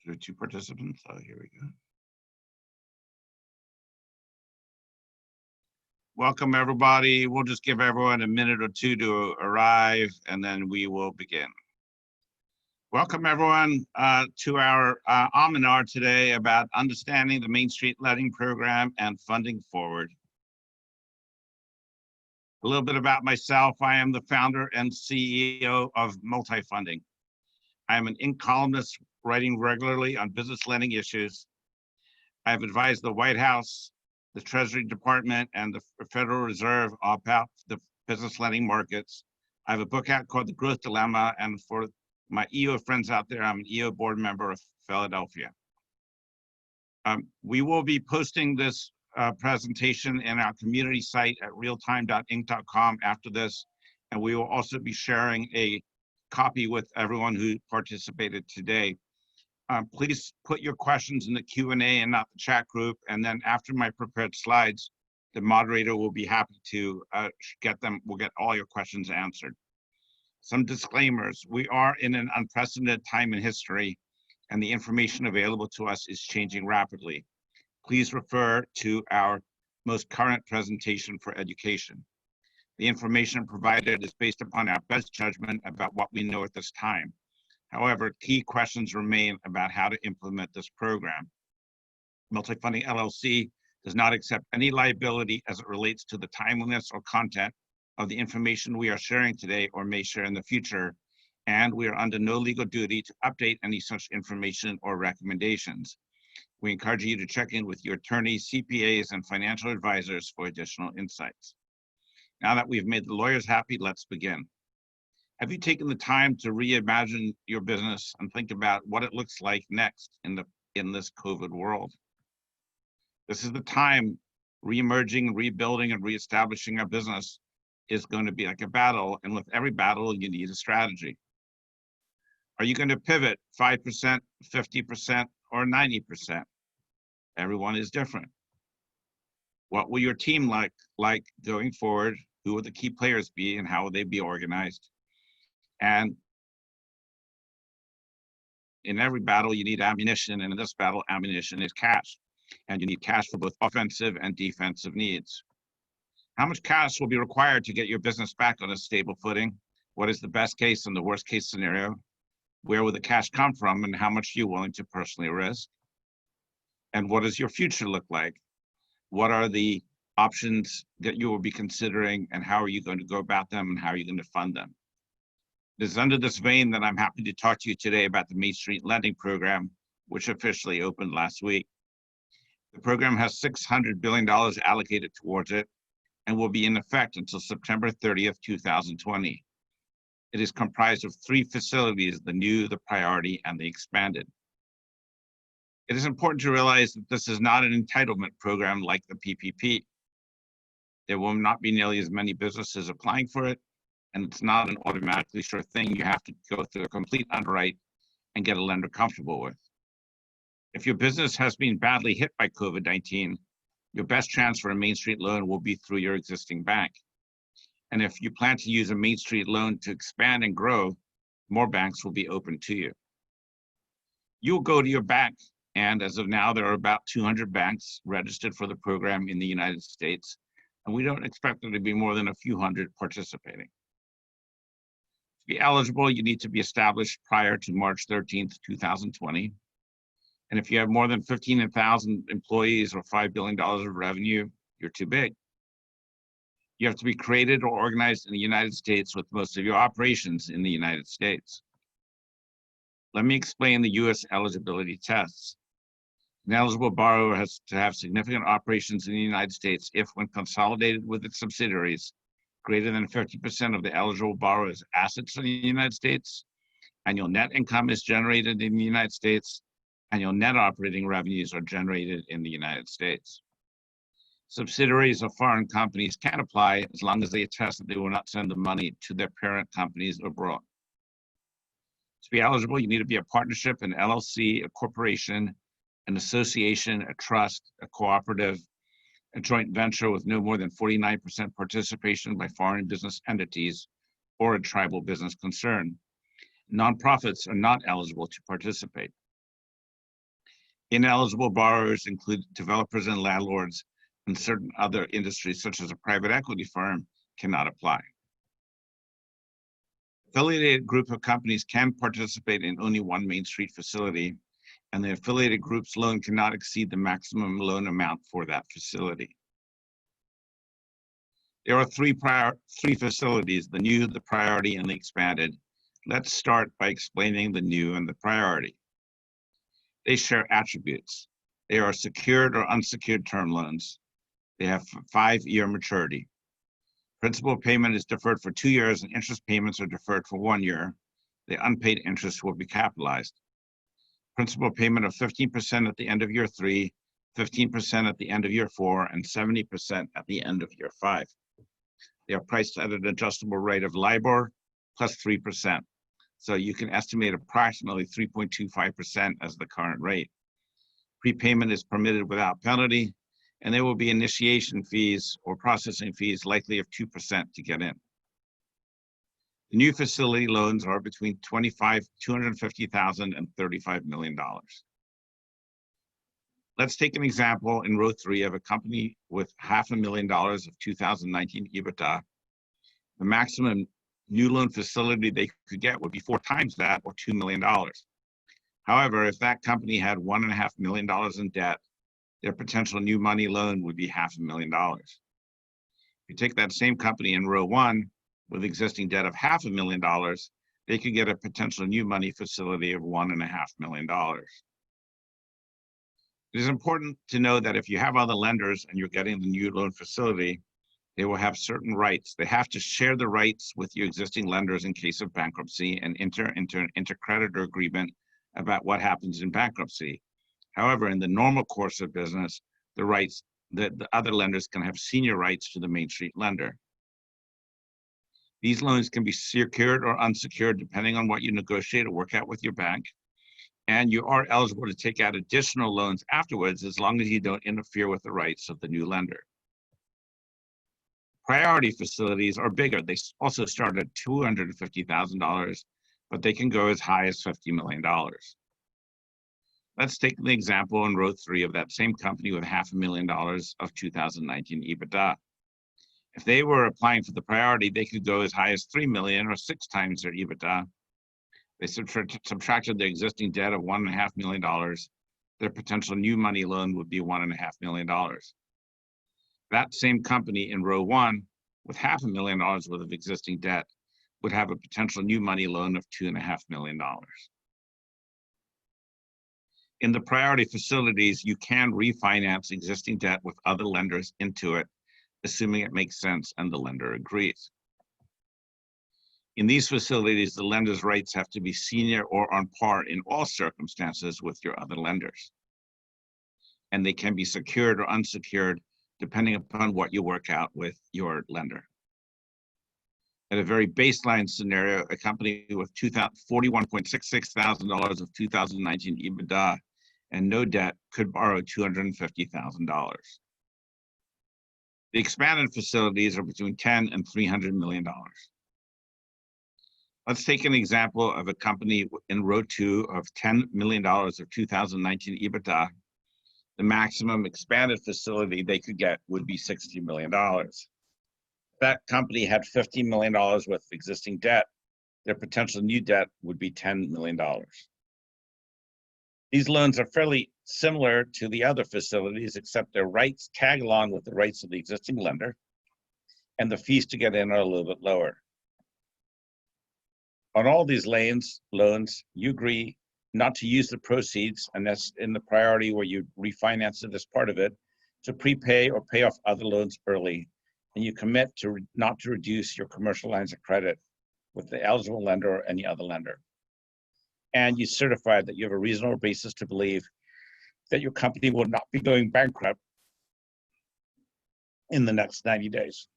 There are 2 participants. Oh, here we go. Welcome, everybody. We'll just give everyone a minute or 2 to arrive, and then we will begin. Welcome, everyone, to our seminar today about understanding the Main Street Lending Program and funding forward. A little bit about myself. I am the founder and CEO of MultiFunding. I am an ink columnist writing regularly on business lending issues. I have advised the White House, the Treasury Department, and the Federal Reserve about the business lending markets. I have a book out called The Growth Dilemma, and for my EO friends out there, I'm an EO board member of Philadelphia. We will be posting this presentation in our community site at realtime.inc.com after this, and we will also be sharing a copy with everyone who participated today. Please put your questions in the Q&A and not the chat group, and then after my prepared slides, the moderator will be happy to get them. We'll get all your questions answered. Some disclaimers. We are in an unprecedented time in history, and the information available to us is changing rapidly. Please refer to our most current presentation for education. The information provided is based upon our best judgment about what we know at this time. However, key questions remain about how to implement this program. MultiFunding LLC does not accept any liability as it relates to the timeliness or content of the information we are sharing today or may share in the future, and we are under no legal duty to update any such information or recommendations. We encourage you to check in with your attorneys, CPAs, and financial advisors for additional insights. Now that we've made the lawyers happy, let's begin. Have you taken the time to reimagine your business and think about what it looks like next in this COVID world? This is the time reemerging, rebuilding, and reestablishing our business is going to be like a battle, and with every battle, you need a strategy. Are you going to pivot 5%, 50%, or 90%? Everyone is different. What will your team like going forward? Who will the key players be, and how will they be organized? And in every battle, you need ammunition, and in this battle, ammunition is cash. And you need cash for both offensive and defensive needs. How much cash will be required to get your business back on a stable footing? What is the best case and the worst case scenario? Where will the cash come from, and how much are you willing to personally risk? And what does your future look like? What are the options that you will be considering, and how are you going to go about them, and how are you going to fund them? It is under this vein that I'm happy to talk to you today about the Main Street Lending Program, which officially opened last week. The program has $600 billion allocated towards it and will be in effect until September 30th, 2020. It is comprised of 3 facilities: the new, the priority, and the expanded. It is important to realize that this is not an entitlement program like the PPP. There will not be nearly as many businesses applying for it, and it's not an automatically sure thing you have to go through a complete underwrite and get a lender comfortable with. If your business has been badly hit by COVID-19, your best chance for a Main Street loan will be through your existing bank. And if you plan to use a Main Street loan to expand and grow, more banks will be open to you. You'll go to your bank, and as of now, there are about 200 banks registered for the program in the United States, and we don't expect there to be more than a few hundred participating. To be eligible, you need to be established prior to March 13th, 2020. And if you have more than 15,000 employees or $5 billion of revenue, you're too big. You have to be created or organized in the United States with most of your operations in the United States. Let me explain the U.S. eligibility tests. An eligible borrower has to have significant operations in the United States if, when consolidated with its subsidiaries, greater than 50% of the eligible borrower's assets in the United States, annual net income is generated in the United States, annual net operating revenues are generated in the United States. Subsidiaries of foreign companies can apply as long as they attest that they will not send the money to their parent companies abroad. To be eligible, you need to be a partnership, an LLC, a corporation, an association, a trust, a cooperative, a joint venture with no more than 49% participation by foreign business entities, or a tribal business concern. Nonprofits are not eligible to participate. Ineligible borrowers include developers and landlords, and certain other industries, such as a private equity firm, cannot apply. Affiliated group of companies can participate in only one Main Street facility, and the affiliated group's loan cannot exceed the maximum loan amount for that facility. There are three facilities: the new, the priority, and the expanded. Let's start by explaining the new and the priority. They share attributes. They are secured or unsecured term loans. They have 5-year maturity. Principal payment is deferred for 2 years and interest payments are deferred for 1 year. The unpaid interest will be capitalized. Principal payment of 15% at the end of year 3, 15% at the end of year 4, and 70% at the end of year 5. They are priced at an adjustable rate of LIBOR plus 3%. So you can estimate approximately 3.25% as the current rate. Prepayment is permitted without penalty, and there will be initiation fees or processing fees likely of 2% to get in. The new facility loans are between $250,000 and $35 million. Let's take an example in row 3 of a company with $500,000 of 2019 EBITDA. The maximum new loan facility they could get would be 4 times that, or $2 million. However, if that company had $1.5 million in debt, their potential new money loan would be $500,000. If you take that same company in row 1 with existing debt of $500,000, they could get a potential new money facility of $1.5 million. It is important to know that if you have other lenders and you're getting the new loan facility, they will have certain rights. They have to share the rights with your existing lenders in case of bankruptcy and enter into an intercreditor agreement about what happens in bankruptcy. However, in the normal course of business, the other lenders can have senior rights to the Main Street lender. These loans can be secured or unsecured depending on what you negotiate or work out with your bank. And you are eligible to take out additional loans afterwards as long as you don't interfere with the rights of the new lender. Priority facilities are bigger. They also start at $250,000, but they can go as high as $50 million. Let's take the example in row 3 of that same company with $500,000 of 2019 EBITDA. If they were applying for the priority, they could go as high as $3 million or 6 times their EBITDA. They subtracted their existing debt of $1.5 million. Their potential new money loan would be $1.5 million. That same company in row 1 with $500,000 worth of existing debt would have a potential new money loan of $2.5 million. In the priority facilities, you can refinance existing debt with other lenders into it, assuming it makes sense and the lender agrees. In these facilities, the lender's rights have to be senior or on par in all circumstances with your other lenders. And they can be secured or unsecured depending upon what you work out with your lender. At a very baseline scenario, a company with $41.66 thousand of 2019 EBITDA and no debt could borrow $250,000. The expanded facilities are between $10 and $300 million. Let's take an example of a company in row 2 of $10 million of 2019 EBITDA. The maximum expanded facility they could get would be $60 million. That company had $50 million worth of existing debt. Their potential new debt would be $10 million. These loans are fairly similar to the other facilities, except their rights tag along with the rights of the existing lender, and the fees to get in are a little bit lower. On all these loans, you agree not to use the proceeds, and that's in the priority where you refinance it as part of it, to prepay or pay off other loans early, and you commit to not to reduce your commercial lines of credit with the eligible lender or any other lender. And you certify that you have a reasonable basis to believe that your company will not be going bankrupt in the next 90 days.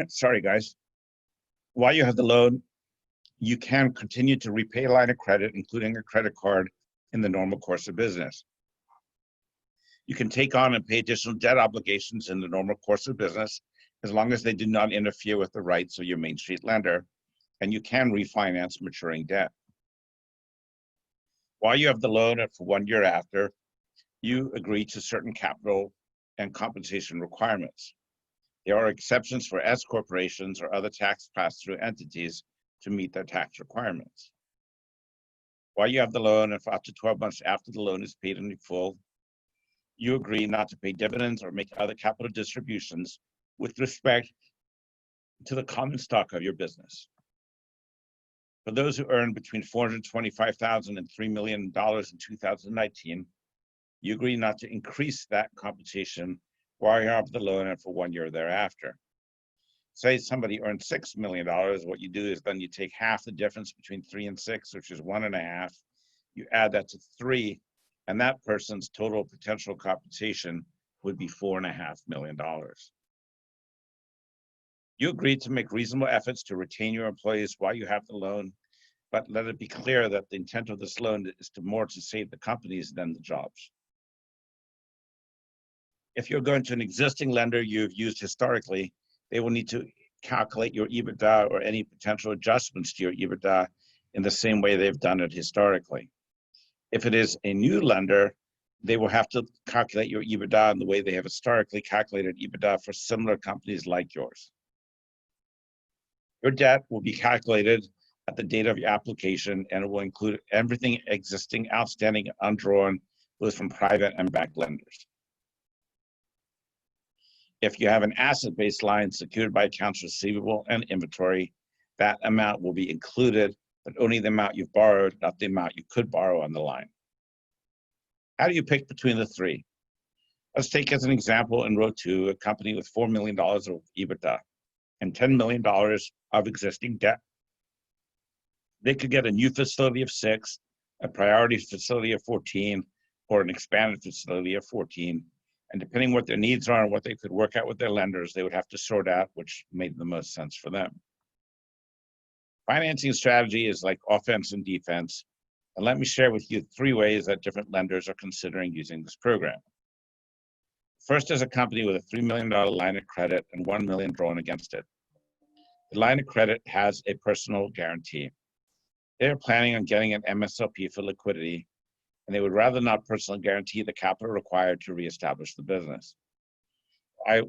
Sorry, guys. While you have the loan, you can continue to repay a line of credit, including a credit card, in the normal course of business. You can take on and pay additional debt obligations in the normal course of business, as long as they do not interfere with the rights of your Main Street lender, and you can refinance maturing debt. While you have the loan and for 1 year after, you agree to certain capital and compensation requirements. There are exceptions for S corporations or other tax pass-through entities to meet their tax requirements. While you have the loan and for up to 12 months after the loan is paid in full, you agree not to pay dividends or make other capital distributions with respect to the common stock of your business. For those who earn between $425,000 and $3 million in 2019, you agree not to increase that compensation while you have the loan and for 1 year thereafter. Say somebody earns $6 million, what you do is then you take half the difference between 3 and 6, which is 1.5. You add that to 3, and that person's total potential compensation would be $4.5 million. You agreed to make reasonable efforts to retain your employees while you have the loan, but let it be clear that the intent of this loan is more to save the companies than the jobs. If you're going to an existing lender you've used historically, they will need to calculate your EBITDA or any potential adjustments to your EBITDA in the same way they've done it historically. If it is a new lender, they will have to calculate your EBITDA in the way they have historically calculated EBITDA for similar companies like yours. Your debt will be calculated at the date of your application, and it will include everything existing, outstanding, undrawn, both from private and bank lenders. If you have an asset-based line secured by accounts receivable and inventory, that amount will be included, but only the amount you've borrowed, not the amount you could borrow on the line. How do you pick between the three? Let's take as an example in row 2, a company with $4 million of EBITDA and $10 million of existing debt. They could get a new facility of 6, a priority facility of 14, or an expanded facility of 14. And depending what their needs are and what they could work out with their lenders, they would have to sort out which made the most sense for them. Financing strategy is like offense and defense. And let me share with you 3 ways that different lenders are considering using this program. First is a company with a $3 million line of credit and $1 million drawn against it. The line of credit has a personal guarantee. They are planning on getting an MSRP for liquidity, and they would rather not personally guarantee the capital required to reestablish the business.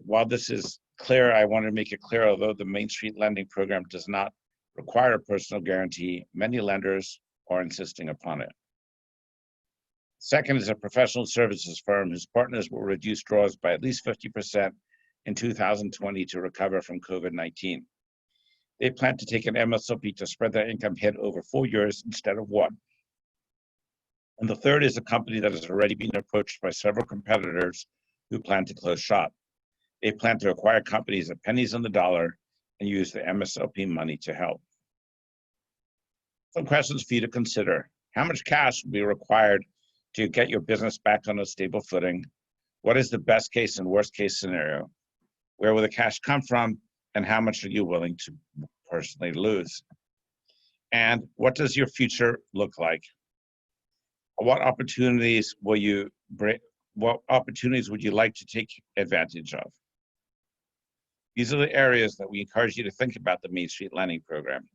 While this is clear, I want to make it clear, although the Main Street lending program does not require a personal guarantee, many lenders are insisting upon it. Second is a professional services firm whose partners will reduce draws by at least 50% in 2020 to recover from COVID-19. They plan to take an MSRP to spread their income hit over 4 years instead of 1. And the third is a company that has already been approached by several competitors who plan to close shop. They plan to acquire companies at pennies on the dollar and use the MSRP money to help. Some questions for you to consider. How much cash will be required to get your business back on a stable footing? What is the best case and worst case scenario? Where will the cash come from? And how much are you willing to personally lose? And what does your future look like? What opportunities will you bring? What opportunities would you like to take advantage of? These are the areas that we encourage you to think about the Main Street Lending Program,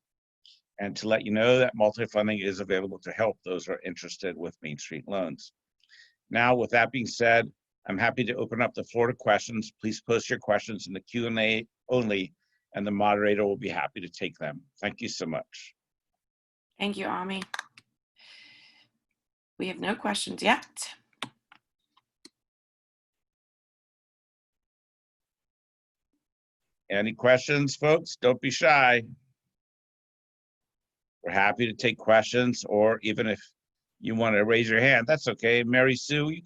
and to let you know that MultiFunding is available to help those who are interested with Main Street loans. Now, with that being said, I'm happy to open up the floor to questions. Please post your questions in the Q&A only, and the moderator will be happy to take them. Thank you so much. Thank you, Ami. We have no questions yet. Any questions, folks? Don't be shy. We're happy to take questions, or even if you want to raise your hand, that's okay. Mary Sue, we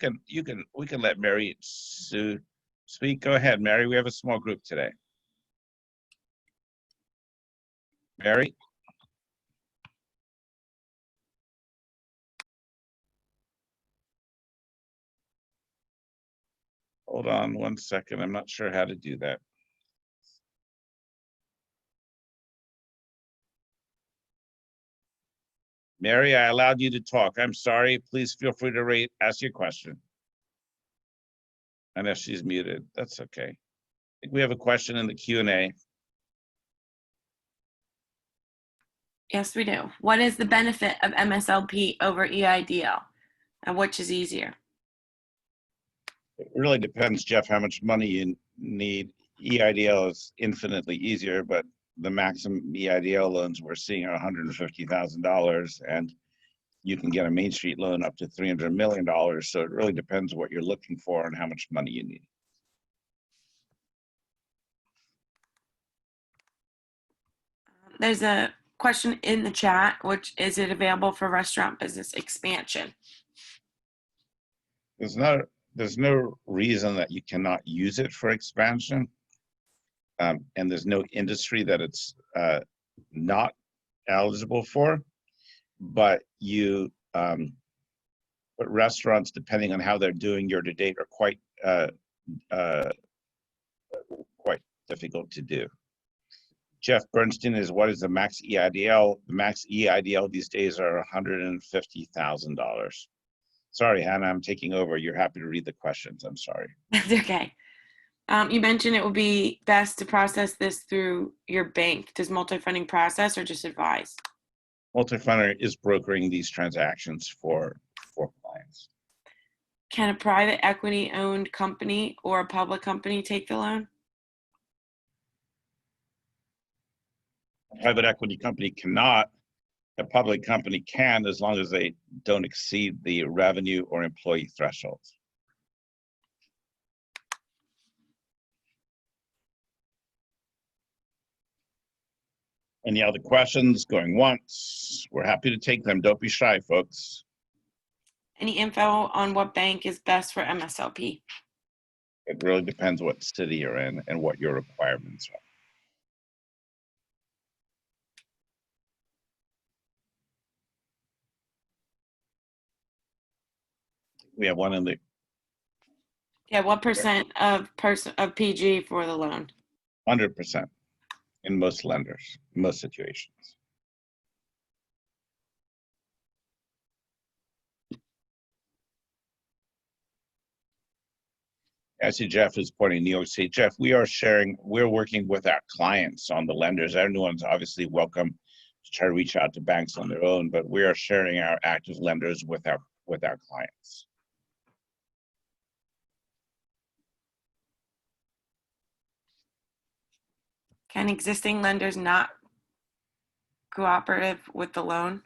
can let Mary Sue speak. Go ahead, Mary. We have a small group today. Mary? Hold on 1 second. I'm not sure how to do that. Mary, I allowed you to talk. I'm sorry. Please feel free to ask your question. And if she's muted, that's okay. I think we have a question in the Q&A. Yes, we do. What is the benefit of MSLP over EIDL? And which is easier? It really depends, Jeff, how much money you need. EIDL is infinitely easier, but the maximum EIDL loans we're seeing are $150,000, and you can get a Main Street loan up to $300 million. So it really depends what you're looking for and how much money you need. There's a question in the chat, which is it available for restaurant business expansion? There's no reason that you cannot use it for expansion. And there's no industry that it's not eligible for, but but restaurants, depending on how they're doing year to date, are quite difficult to do. Jeff Bernstein is, what is the max EIDL? The max EIDL these days are $150,000. Sorry, Hannah, I'm taking over. You're happy to read the questions. I'm sorry. That's okay. You mentioned it would be best to process this through your bank. Does MultiFunding process or just advise? MultiFunding is brokering these transactions for clients. Can a private equity owned company or a public company take the loan? A private equity company cannot. A public company can, as long as they don't exceed the revenue or employee thresholds. Any other questions? Going once? We're happy to take them. Don't be shy, folks. Any info on what bank is best for MSLP? It really depends what city you're in and what your requirements are. We have one in the. Yeah, what percent of PG for the loan? 100% in most lenders, most situations. I see Jeff is pointing New York City. Jeff, we're working with our clients on the lenders. Everyone's obviously welcome to try to reach out to banks on their own, but we are sharing our active lenders with our clients. Can existing lenders not cooperative with the loan?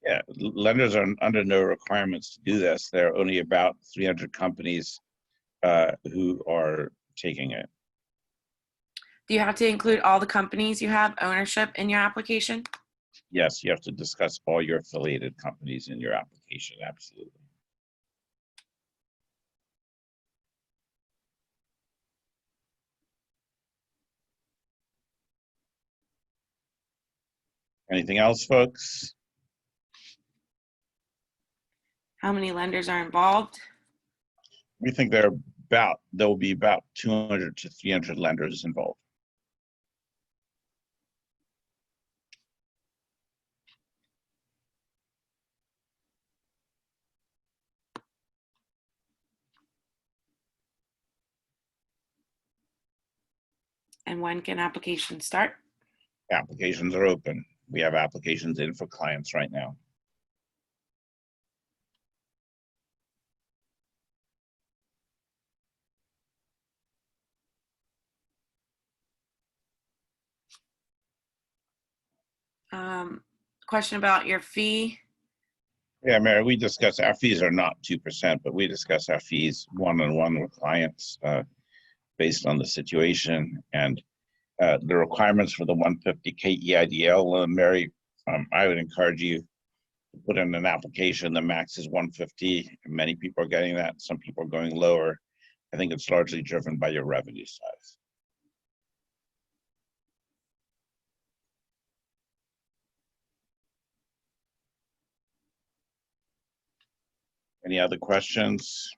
Yeah, lenders are under no requirements to do this. There are only about 300 companies who are taking it. Do you have to include all the companies you have ownership in your application? Yes, you have to discuss all your affiliated companies in your application, absolutely. Anything else, folks? How many lenders are involved? We think there will be about 200 to 300 lenders involved. And when can applications start? Applications are open. We have applications in for clients right now. Question about your fee. Yeah, Mary, we discuss our fees are not 2%, but we discuss our fees one-on-one with clients based on the situation and the requirements for the 150K EIDL loan. Mary, I would encourage you to put in an application. The max is 150. Many people are getting that. Some people are going lower. I think it's largely driven by your revenue size. Any other questions?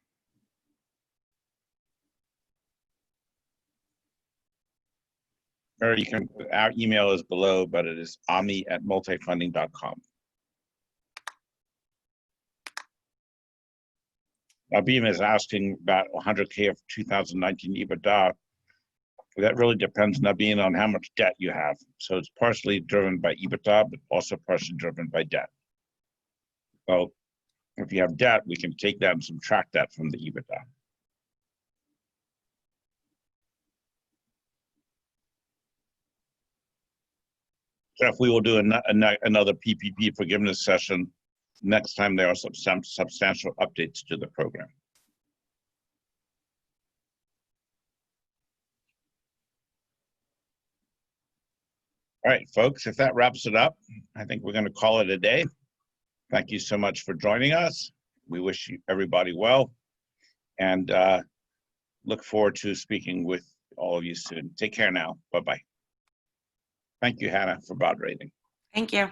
Or you can, our email is below, but it is ami@multifunding.com. Now, Beam is asking about 100K of 2019 EBITDA. That really depends, Naveen, on how much debt you have. So it's partially driven by EBITDA, but also partially driven by debt. So if you have debt, we can take that and subtract that from the EBITDA. Jeff, we will do another PPP forgiveness session next time there are some substantial updates to the program. All right, folks, if that wraps it up, I think we're going to call it a day. Thank you so much for joining us. We wish everybody well, and look forward to speaking with all of you soon. Take care now. Bye-bye. Thank you, Hannah, for moderating. Thank you.